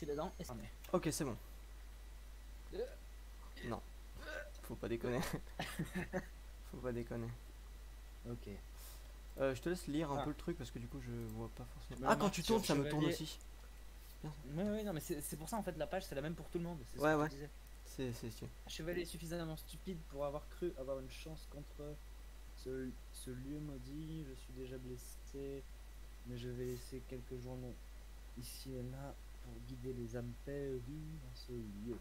suis dedans et ça met. Ok, c'est bon. Non, faut pas déconner. Faut pas déconner. Ok. Je te laisse lire un Ah, peu le truc parce que du coup je vois pas forcément. je me Ah, le quand marque tu sur tournes, ça me tourne chevalier. aussi. Bien ça. Ouais, ouais, non, mais c'est pour ça en fait, la page c'est la même pour tout le monde. C'est ce Ouais, que je ouais, te disais. c'est stylé. Chevalier suffisamment stupide pour avoir cru avoir une chance contre ce lieu maudit. Je suis déjà blessé, mais je vais laisser quelques journées ici et là pour guider les âmes perdues dans ce lieu.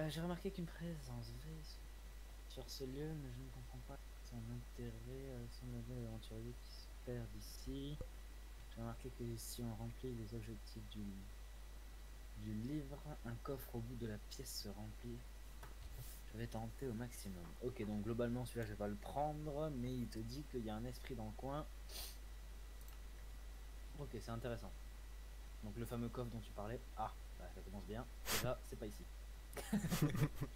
J'ai remarqué qu'une présence vraie sur ce lieu, mais je ne comprends pas son intérêt. Semble l'aventurier qui se perd d'ici. J'ai remarqué que si on remplit les objectifs du livre, un coffre au bout de la pièce se remplit. Je vais tenter au maximum. Ok, donc globalement celui-là je vais pas le prendre, mais il te dit qu'il y a un esprit dans le coin. Ok, c'est intéressant. Donc le fameux coffre dont tu parlais. Ah, bah, ça commence bien. Déjà, c'est pas ici.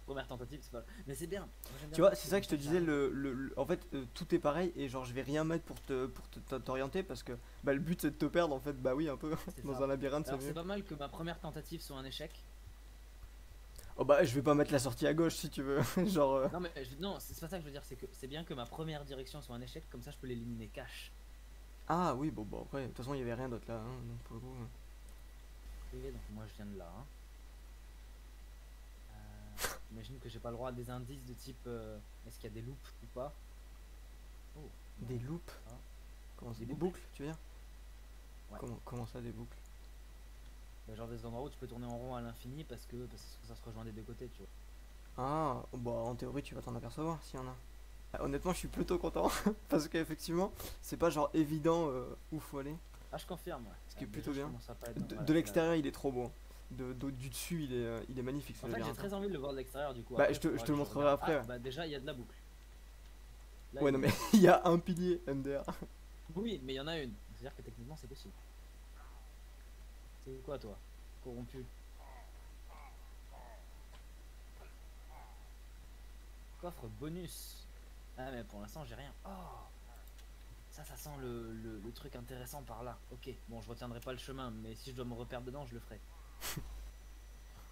Première tentative, c'est pas. Mais c'est bien. Moi, j'aime bien Tu vois, parce c'est que ça comme que je te ça disais, arrive. en fait, tout est pareil et genre je vais rien mettre pour t'orienter parce que bah, le but c'est de te perdre en fait, bah oui, un peu. C'est Dans ça. un labyrinthe, c'est Alors c'est mieux. pas mal que ma première tentative soit un échec. Oh bah, je vais pas mettre la sortie à gauche si tu veux. Genre. Non mais non, c'est pas ça que je veux dire, c'est que c'est bien que ma première direction soit un échec, comme ça je peux l'éliminer cash. Ah oui, bon, bon, après, de toute façon, il y avait rien d'autre là, hein, donc pour le coup. Ok, donc moi je viens de là. Hein. J'imagine que j'ai pas le droit à des indices de type est-ce qu'il y a des loops ou pas. Oh, Des non. loops? Ah, Comment ça? des Des boucles. boucles, tu veux dire? Ouais. Comment ça, des boucles? Bah, genre des endroits où tu peux tourner en rond à l'infini parce que ça se rejoint des deux côtés, tu vois. Ah, bah en théorie, tu vas t'en apercevoir s'il y en a. Ah, honnêtement, je suis plutôt content parce qu'effectivement, c'est pas genre évident où faut aller. Ah, je confirme, ouais. Ce qui est Déjà, plutôt je bien. commence à pas être dans... De Voilà, c'est là. l'extérieur, il est trop beau. Du dessus, il est magnifique ce En fait, j'ai labyrinthe, hein. très envie de le voir de l'extérieur, du coup. Bah, Après, il je faudra te le que je montrerai regarde. après. Ah, Ouais, bah déjà, il y a de la boucle. Là, ouais, il y non, en mais a une. il y a un pilier MDR. Oui, mais il y en a une. C'est-à-dire que techniquement, c'est possible. C'est quoi, toi? Corrompu. Coffre bonus. Ah, mais pour l'instant, j'ai rien. Oh! Ça sent le truc intéressant par là. Ok, bon, je retiendrai pas le chemin, mais si je dois me reperdre dedans, je le ferai.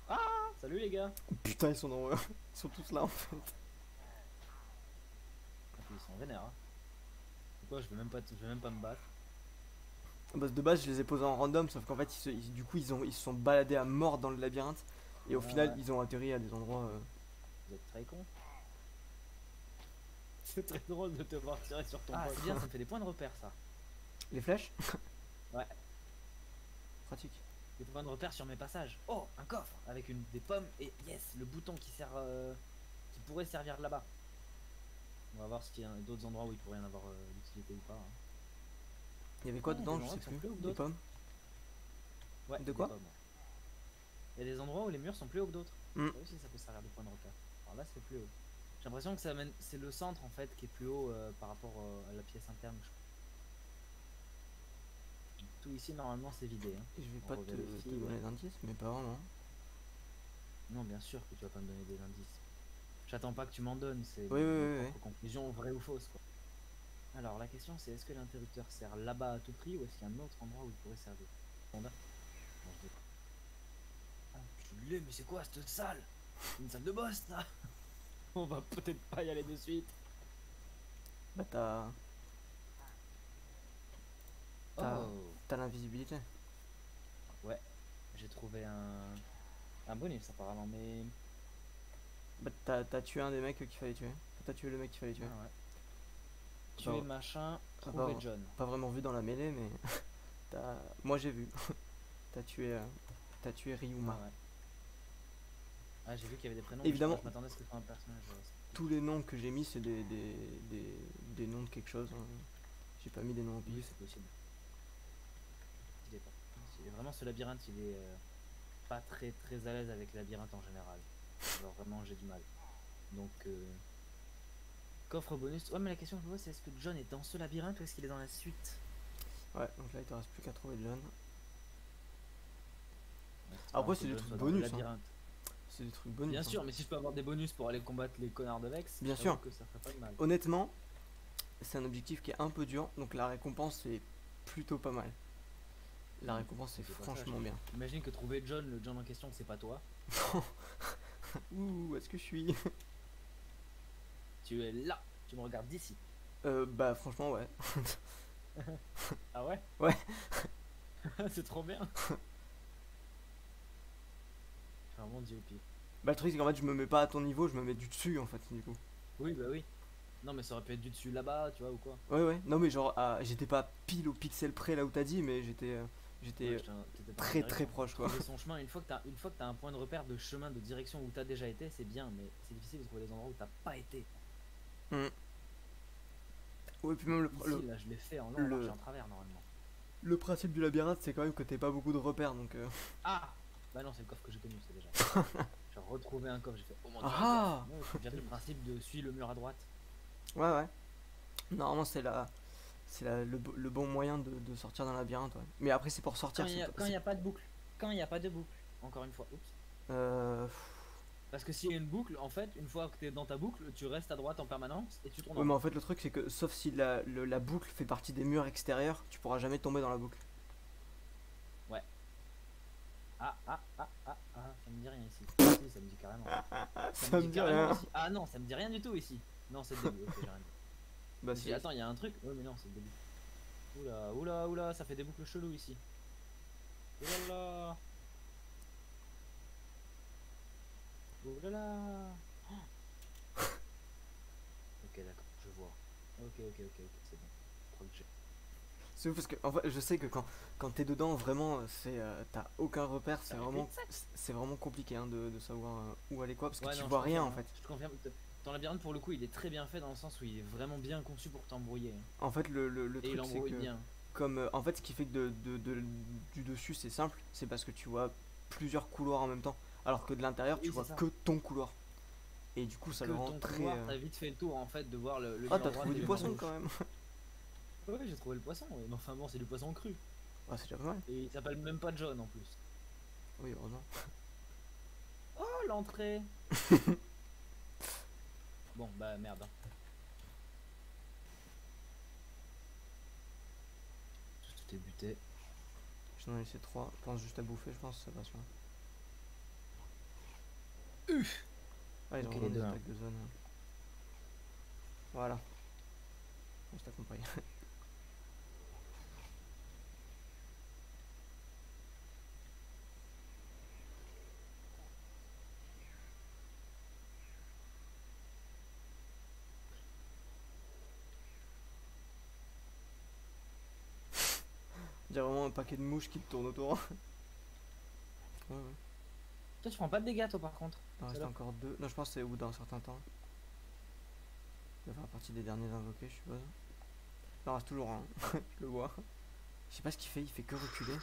Ah! Salut les gars! Putain, ils sont nombreux. Ils sont tous là en fait. Ah, puis ils sont vénères, hein. Pourquoi je vais même pas me battre? Bah, de base, je les ai posés en random, sauf qu'en fait, du coup, ils se sont baladés à mort dans le labyrinthe. Et au Ouais, final, ouais. ils ont atterri à des endroits. Vous êtes très con. C'est très drôle de te voir tirer sur ton pote. C'est bien, ça me fait des points de repère, ça. Les flèches? Ouais, Pratique. des points de repère sur mes passages. Oh, un coffre avec des pommes et yes, le bouton qui sert, qui pourrait servir là-bas. On va voir s'il y a d'autres endroits où il pourrait y en avoir l'utilité ou pas. Hein. Il y avait Ah, quoi il y a des dedans? Je endroits sais qui sont plus. plus hauts que Des d'autres. pommes? Ouais, De des quoi? pommes. Ouais. Il y a des endroits où les murs sont plus hauts que d'autres. Hmm. Ça aussi, ça peut servir de point de repère. Alors là, c'est plus haut. J'ai l'impression que ça mène... c'est le centre en fait qui est plus haut par rapport à la pièce interne. Tout ici, normalement, c'est vidé. Hein. Et je vais On pas revérifie, te ouais. donner d'indice, mais pas vraiment. Non, bien sûr que tu vas pas me donner des indices. J'attends pas que tu m'en donnes, c'est Oui, oui, mes oui, oui. propres conclusions, vraies ou fausses. Quoi. Alors, la question c'est est-ce que l'interrupteur sert là-bas à tout prix ou est-ce qu'il y a un autre endroit où il pourrait servir? Panda. Non, je dis... Ah, enculé, mais c'est quoi cette salle? Une salle de boss, ça. On va peut-être pas y aller de suite. Bah, Oh, t'as l'invisibilité. ouais, j'ai trouvé un bonus apparemment, mais. Bah, t'as tué un des mecs qu'il fallait tuer. Enfin, t'as tué le mec qu'il fallait tuer. Ah ouais. T'as Tuer machin, pas, trouver John. pas vraiment vu dans la mêlée, mais moi j'ai vu. T'as tué, t'as tué Ah Ryuma. ouais. Ah, j'ai vu qu'il y avait des prénoms, mais Évidemment, je m'attendais à ce que ce soit un personnage. tous les noms que j'ai mis, c'est des noms de quelque chose, hein. J'ai pas mis des noms au Oui, pif. c'est possible. Il est pas. Vraiment, ce labyrinthe, il est pas très à l'aise avec le labyrinthe en général. Alors vraiment, j'ai du mal. Donc, coffre bonus. Ouais, mais la question que je me pose, c'est est-ce que John est dans ce labyrinthe ou est-ce qu'il est dans la suite? Ouais, donc là il te reste plus qu'à trouver John. Espérons Après, que c'est des John trucs soit dans le bonus, hein. labyrinthe. C'est des trucs bonus, Bien hein. sûr, mais si je peux avoir des bonus pour aller combattre les connards de Vex, Bien j'avoue sûr. que ça ferait pas de mal. Honnêtement, c'est un objectif qui est un peu dur, donc la récompense est plutôt pas mal. La récompense c'est C'est pas ça, franchement bien. Imagine que trouver John, le John en question, c'est pas toi. Ouh, où est-ce que je suis? Tu es là, tu me regardes d'ici. Bah franchement ouais. Ah ouais? Ouais. C'est trop bien. Je suis vraiment dit au pire. Bah le truc c'est qu'en fait je me mets pas à ton niveau, je me mets du dessus en fait du coup. Oui, bah oui. Non, mais ça aurait pu être du dessus là-bas, tu vois, ou quoi. Ouais ouais, non mais genre j'étais pas pile au pixel près là où t'as dit, mais j'étais Ouais, t'étais pas en très très direction. proche quoi. Trouver son chemin, une fois que t'as un point de repère de chemin, de direction où t'as déjà été, c'est bien, mais c'est difficile de trouver des endroits où t'as pas été. Hmm. Ouais puis même Ici, là, je l'ai fait en long, en large et le, en travers, normalement. le principe du labyrinthe c'est quand même que t'as pas beaucoup de repères donc Ah! Bah non, c'est le coffre que j'ai connu, c'est déjà. J'ai retrouvé un coffre, j'ai fait, oh mon dieu, un Ah coffre! Ouais, c'est bien le principe de suis le mur à droite. ouais ouais. Normalement le bon moyen de sortir d'un labyrinthe ouais. Mais après c'est pour sortir, Quand il y a pas de boucle. Quand il y a pas de boucle. Encore une fois. Oups. euh, Parce que s'il y a une boucle, en fait, une fois que t'es dans ta boucle, tu restes à droite en permanence et tu tournes ouais en mais rond. en fait le truc c'est que sauf si la boucle fait partie des murs extérieurs, tu pourras jamais tomber dans la boucle. Ouais. Ça me dit rien ici. Si, ça me dit carrément. Ça me dit carrément rien. ici. Ah non, ça me dit rien du tout ici. Non, c'est le début. Ok, j'ai rien dit. Bah Je dis, si. attends, il y a un truc. Ouais, mais non, c'est le début. Oula, oula, oula, ça fait des boucles cheloues ici. Oulala. Oulala. Ok, d'accord, je vois. Ok, c'est bon. Je crois que j'ai. C'est ouf parce que en fait, je sais que quand t'es dedans, vraiment, t'as aucun repère, Ça aurait pu être ça. c'est vraiment compliqué hein, de savoir où aller quoi parce que Ouais, tu non, je vois rien en confirme, hein. fait. Je te confirme. Ton labyrinthe, pour le coup, il est très bien fait dans le sens où il est vraiment bien conçu pour t'embrouiller, hein. En fait, le Et il truc c'est embrouille que bien. comme en fait, ce qui fait que du dessus c'est simple, c'est parce que tu vois plusieurs couloirs en même temps, alors que de l'intérieur tu Oui, c'est vois ça. que ton couloir et du coup ça le Que rend ton très. couloir, t'as vite fait le tour en fait de voir le Ah mur à t'as droite trouvé et du le mur poisson quand gauche. même. Ouais, j'ai trouvé le poisson, ouais. Mais enfin bon, c'est du poisson cru. Ah c'est déjà pas mal. Et il s'appelle même pas John en plus. Oui heureusement. Oh, l'entrée! Bon, bah merde, hein. Tout est buté. J'en ai laissé 3, je pense juste à bouffer, je pense ça va sur. Ah ils ont Ok, vraiment les des deux, hein. attaques de zone. Voilà, je t'ai compris. Il y a vraiment un paquet de mouches qui te tournent autour. Ouais, ouais. Toi, tu prends pas de dégâts, toi, par contre. Il en C'est reste là. encore 2. Non, je pense que c'est au bout d'un certain temps. Il va faire partie des derniers invoqués, je suppose. Il en reste toujours un, je le vois. Je sais pas ce qu'il fait, il fait que reculer.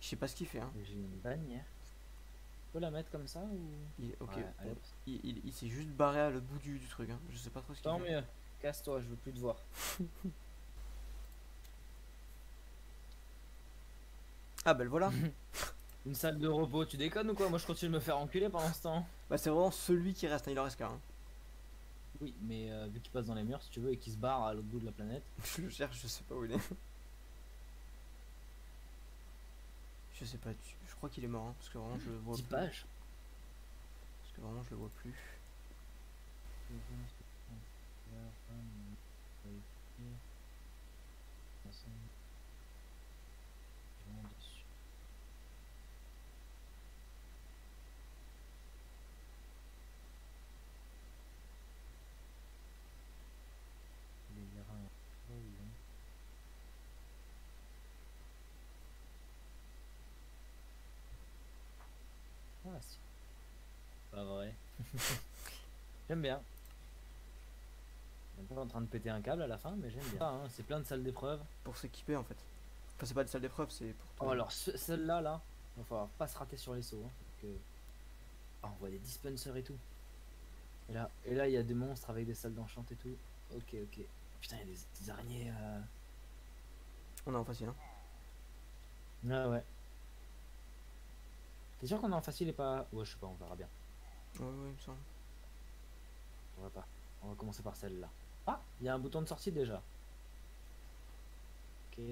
Je sais pas ce qu'il fait, hein. J'ai une bannière. Tu peux la mettre comme ça ou. Ok, Ouais, allez. il s'est juste barré à l'autre bout du truc, hein. Je sais pas trop ce qu'il Tant fait. mieux. Casse-toi, je veux plus te voir. Ah, bah le voilà. Une salle de repos, tu déconnes ou quoi? Moi, je continue de me faire enculer pendant ce temps. Bah, c'est vraiment celui qui reste, hein. Il en reste qu'un, hein. Oui, mais vu qu'il passe dans les murs, si tu veux, et qu'il se barre à l'autre bout de la planète. Je le cherche, je sais pas où il est. Je sais pas, je crois qu'il est mort, hein, parce que vraiment je le vois 10 plus. pages. Parce que vraiment je le vois plus. Ah, si. Pas vrai. J'aime bien. On est en train de péter un câble à la fin, mais j'aime bien. Ah, hein, c'est plein de salles d'épreuves. Pour s'équiper en fait. Enfin, c'est pas des salles d'épreuve, c'est pour Oh, toi. alors celle-là, là, il va falloir pas se rater sur les sauts, hein, parce que... Ah, on voit des dispensers et tout. Et là, il y a des monstres avec des salles d'enchant et tout. Ok. Putain, il y a des araignées. On est en facile, hein. Ah ouais. T'es sûr qu'on est en facile et pas. Ouais, je sais pas, on verra bien. Ouais, il me semble. On va pas. On va commencer par celle-là. Ah, il y a un bouton de sortie déjà. Ok.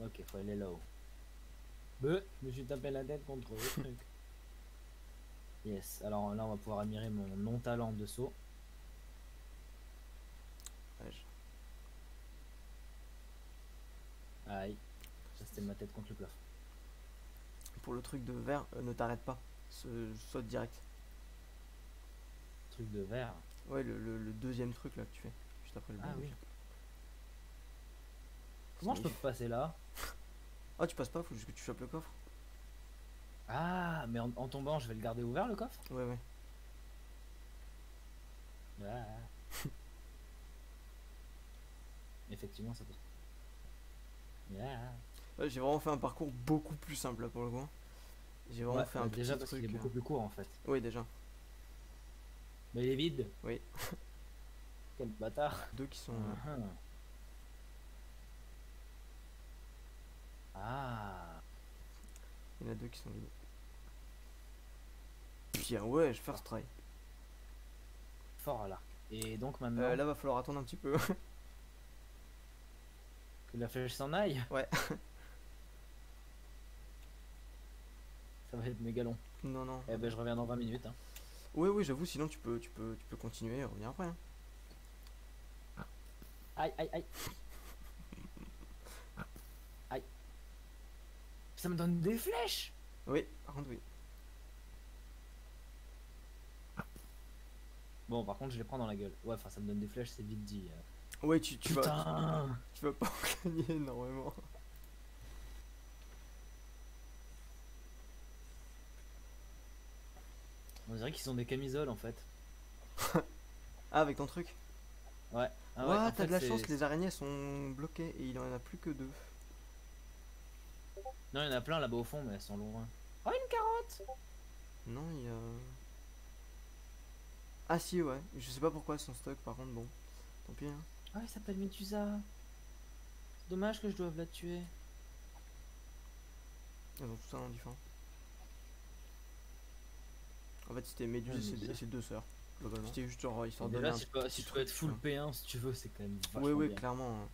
Ok, faut aller là-haut. Je me suis tapé la tête contre le truc. Yes, alors là on va pouvoir admirer mon non-talent de saut. Ouais, Aïe, ça c'était ma tête contre le plafond. pour le truc de verre, ne t'arrête pas. Saute direct. Truc de verre. Ouais, le deuxième truc là que tu fais. Juste après le Ah bonus. oui. Comment je peux passer là? Ah, tu passes pas, faut juste que tu chopes le coffre. Ah, mais en tombant, je vais le garder ouvert le coffre? Ouais, ouais. Ah. Effectivement, ça peut. Ah. Ouais, j'ai vraiment fait un parcours beaucoup plus simple là pour le coup. J'ai vraiment Ouais, fait bah un déjà petit parce truc. qu'il est beaucoup plus court en fait. Oui, déjà. Mais il est vide. Oui. Quel bâtard. Deux qui sont. Mhm. Ah. Il y en a deux qui sont vides. Bien, ouais, je first try. Fort à l'arc. Et donc maintenant Là, va falloir attendre un petit peu. que la flèche s'en aille, Ouais. ça va être méga long. Non, non. Eh ben je reviens dans 20 minutes. Hein. Oui, oui, j'avoue, sinon tu peux continuer et revenir après. Hein. Aïe, aïe, aïe. Aïe. Ça me donne des flèches. Oui, par contre, oui. Bon, par contre, je les prends dans la gueule. Ouais, enfin, ça me donne des flèches, c'est vite dit. Ouais, tu vas Putain. pas en gagner énormément. On dirait qu'ils sont des camisoles en fait. Ah, avec ton truc. Ouais. Ah Ouais, ouais, en t'as fait, de la c'est- chance, les araignées sont bloquées et il en a plus que deux. Non, il y en a plein là-bas au fond, mais elles sont loin. Oh, une carotte. Non, il y a. Ah, si, ouais. Je sais pas pourquoi elles sont stock, par contre, bon. Tant pis, hein. Ah, il s'appelle Medusa. C'est dommage que je doive la tuer. Elles ont tout un nom différent. En fait, c'était Méduse Ouais, et Médusa. ses deux sœurs, globalement. C'était juste genre histoire Et de donner déjà, un si petit je peux être truc, full quoi. P1 si tu veux, c'est quand même vachement Oui, oui, bien. clairement.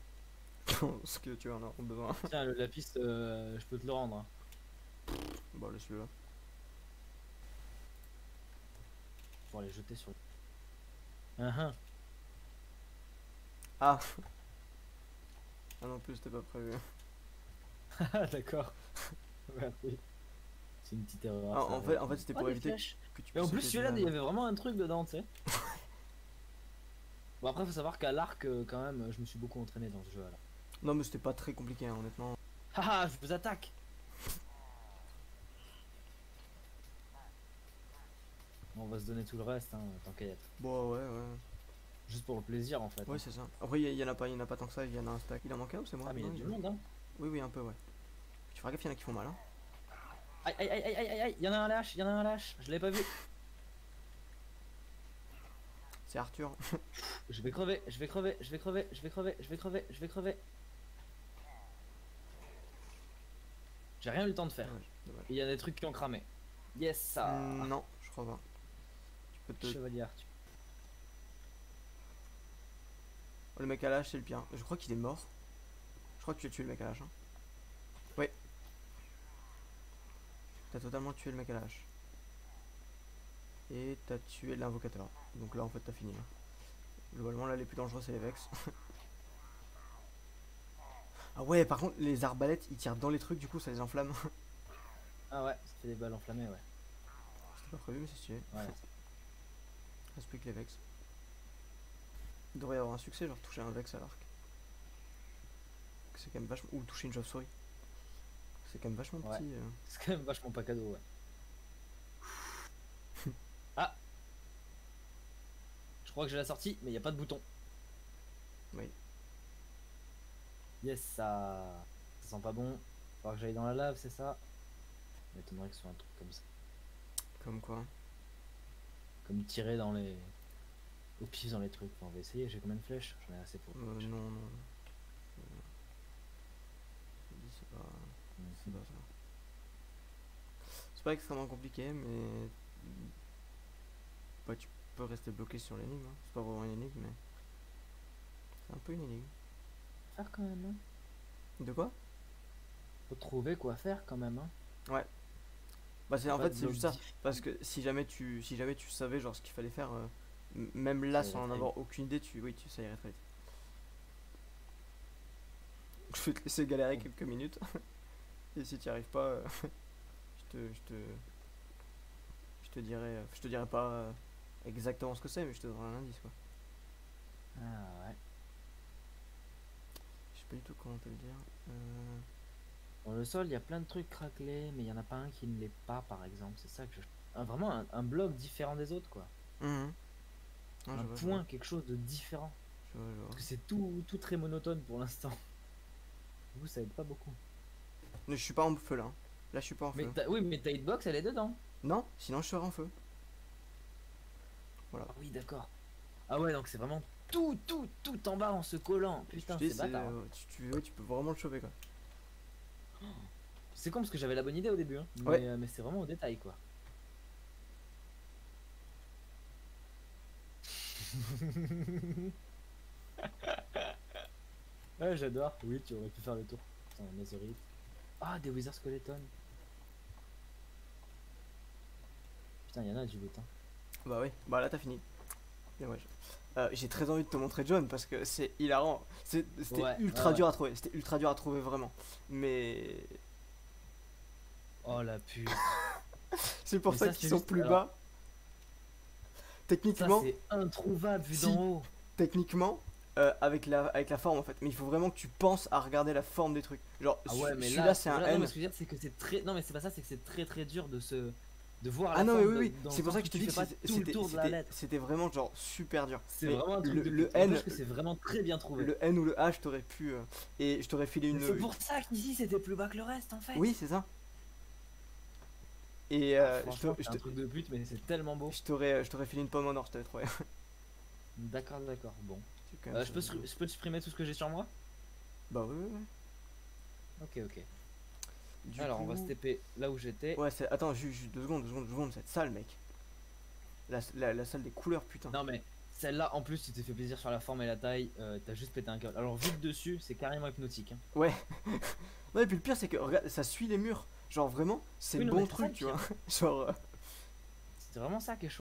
Ce que tu en as besoin. Tiens, le lapis, je peux te le rendre. Hein. Bon, laisse-le là. Pour les jeter sur le. Ah Ah! Ah non plus, c'était pas prévu. ah, d'accord. Merci. C'est une petite erreur. Ah, ça en arrive. fait, c'était Oh, pour des éviter flèches. que tu Et en puisses plus, sauter celui-là, du il y même. avait vraiment un truc dedans, tu sais. Bon, après, faut savoir qu'à l'arc, quand même, je me suis beaucoup entraîné dans ce jeu. Alors. Non, mais c'était pas très compliqué, hein, honnêtement. Haha, je vous attaque. Bon, on va se donner tout le reste, hein, tant qu'à y être. Bon, ouais, ouais. Juste pour le plaisir, en fait. Oui, Hein. c'est ça. Après, il y en a pas tant que ça, il y en a un stack. Il en manque un ou c'est moi? Ah, mais il y Non, a du monde, hein. Oui, oui, un peu, ouais. Tu feras gaffe, il y en a qui font mal, hein. Aïe, aïe, aïe, aïe, aïe, aïe, aïe, il y en a un lâche, il y en a un lâche. Je l'ai pas vu. C'est Arthur. Je vais crever, je vais crever, je vais crever, je vais crever, je vais crever, je vais crever. J'ai rien eu le temps de faire. Dommage, dommage. Et il y a des trucs qui ont cramé. Yes, ça. Non, je crois pas. Tu peux te. Chevalier Arthur. Oh, le mec à l'âge, c'est le pire. Je crois qu'il est mort. Je crois que tu as tué le mec à l'âge. Hein. Ouais. T'as totalement tué le mec à l'âge. Et t'as tué l'invocateur. Donc là, en fait, t'as fini. Là. Globalement, là, les plus dangereux, c'est les Vex. Ah ouais, par contre, les arbalètes, ils tirent dans les trucs, du coup, ça les enflamme. Ah ouais, ça fait des balles enflammées, ouais. C'était pas prévu, mais c'est stylé. Ouais. Reste plus que les Vex. Il devrait y avoir un succès, genre toucher un Vex à l'arc. C'est quand même vachement. Ou toucher une chauve-souris. C'est quand même vachement Ouais. petit. C'est quand même vachement pas cadeau, ouais. Ah, je crois que j'ai la sortie, mais il n'y a pas de bouton. Oui. Yes, ça sent pas bon. Faudra que j'aille dans la lave, c'est ça. M'étonnerait que ce soit un truc comme ça. Comme quoi. Comme tirer dans les. Au pif dans les trucs. Bon, on va essayer, j'ai combien de flèches? J'en ai assez pour. Non, non. Je dis, c'est pas. C'est pas ça. C'est pas extrêmement compliqué, mais. Ouais, tu peux rester bloqué sur l'énigme. Hein. C'est pas vraiment une énigme, mais. C'est un peu une énigme. Faire quand même, hein. De quoi? Faut trouver quoi faire quand même, hein. Ouais. Bah c'est Y a en pas fait de c'est bloc juste ça. diff, Parce que si jamais tu savais genre ce qu'il fallait faire, même là ça irait sans en très vite. avoir aucune idée, ça irait très vite. Je vais te laisser galérer Bon. quelques minutes. Et si tu n'y arrives pas, je te, je te, je te dirai pas exactement ce que c'est, mais je te donnerai un indice quoi. Ah ouais. Je sais pas du tout comment te le dire. Euh, Dans le sol, il y a plein de trucs craquelés, mais il y en a pas un qui ne l'est pas, par exemple. C'est ça que je... vraiment un bloc différent des autres, quoi. mhm. Ah, Un je vois, point, quelque chose de différent. je vois. Parce que c'est tout très monotone pour l'instant. Du coup, ça aide pas beaucoup. Mais je suis pas en feu là, hein. Là, je suis pas en Mais feu. oui, mais ta hitbox, elle est dedans. Non, sinon je serais en feu. Voilà. Ah oui, d'accord. Ah ouais, donc c'est vraiment tout en bas en se collant. Je Putain, te dis, c'est bâtard, hein. tu peux vraiment le choper quoi. C'est con parce que j'avais la bonne idée au début, hein. Ouais, Mais c'est vraiment au détail, quoi. Ouais, j'adore. Oui, tu aurais pu faire le tour. Putain, Nazareth. Ah, des Wither Skeleton. Putain, il y en a du loot, hein. bah oui. Bah là, t'as fini. Bien, ouais. J'ai très envie de te montrer John parce que c'est hilarant. C'était Ouais, ultra ouais, ouais. dur à trouver. C'était ultra dur à trouver vraiment. Mais Oh la pute. c'est pour Mais ça ça, qu'ils c'est sont juste. plus Alors, bas. ça, Techniquement, c'est introuvable vu si, d'en haut. techniquement, avec la forme en fait. Mais il faut vraiment que tu penses à regarder la forme des trucs. Genre, Ah ouais, mais celui-là là, c'est un non, mais N. ce que je veux dire, c'est que c'est très. Non, mais c'est pas ça, c'est que c'est très dur de voir Ah la non, mais forme oui, oui. dans le C'est pour sens ça que où je te tu dis fais que pas tout le tour de la lettre. c'était vraiment genre super dur. C'est Mais vraiment un truc de pute. le N'empêche N, que c'est vraiment très bien trouvé. le N ou le H, t'aurais pu. Et je t'aurais filé Mais c'est une. pour ça qu'ici c'était plus bas que le reste en fait. Oui, c'est ça. Et Ah, franchement, c'est un truc de pute, mais c'est tellement beau. je t'aurais filé une pomme en or, je t'avais trouvé. D'accord, d'accord. Bon. C'est quand même ça, Je peux supprimer tout ce que j'ai sur moi? bah oui, oui, oui. Ok, ok. Du Alors, coup... on va se TP là où j'étais. Ouais, attends, juste 2 secondes, cette salle, mec. La salle des couleurs, putain. Non, mais celle-là, en plus, tu t'es fait plaisir sur la forme et la taille. T'as juste pété un câble. Alors, vite dessus, c'est carrément hypnotique, hein. Ouais. Non, et puis le pire, c'est que regarde, ça suit les murs. Genre vraiment, c'est Oui, le non, mais bon c'est ça truc, le tu pire. vois. Genre. C'est vraiment ça qui est chaud.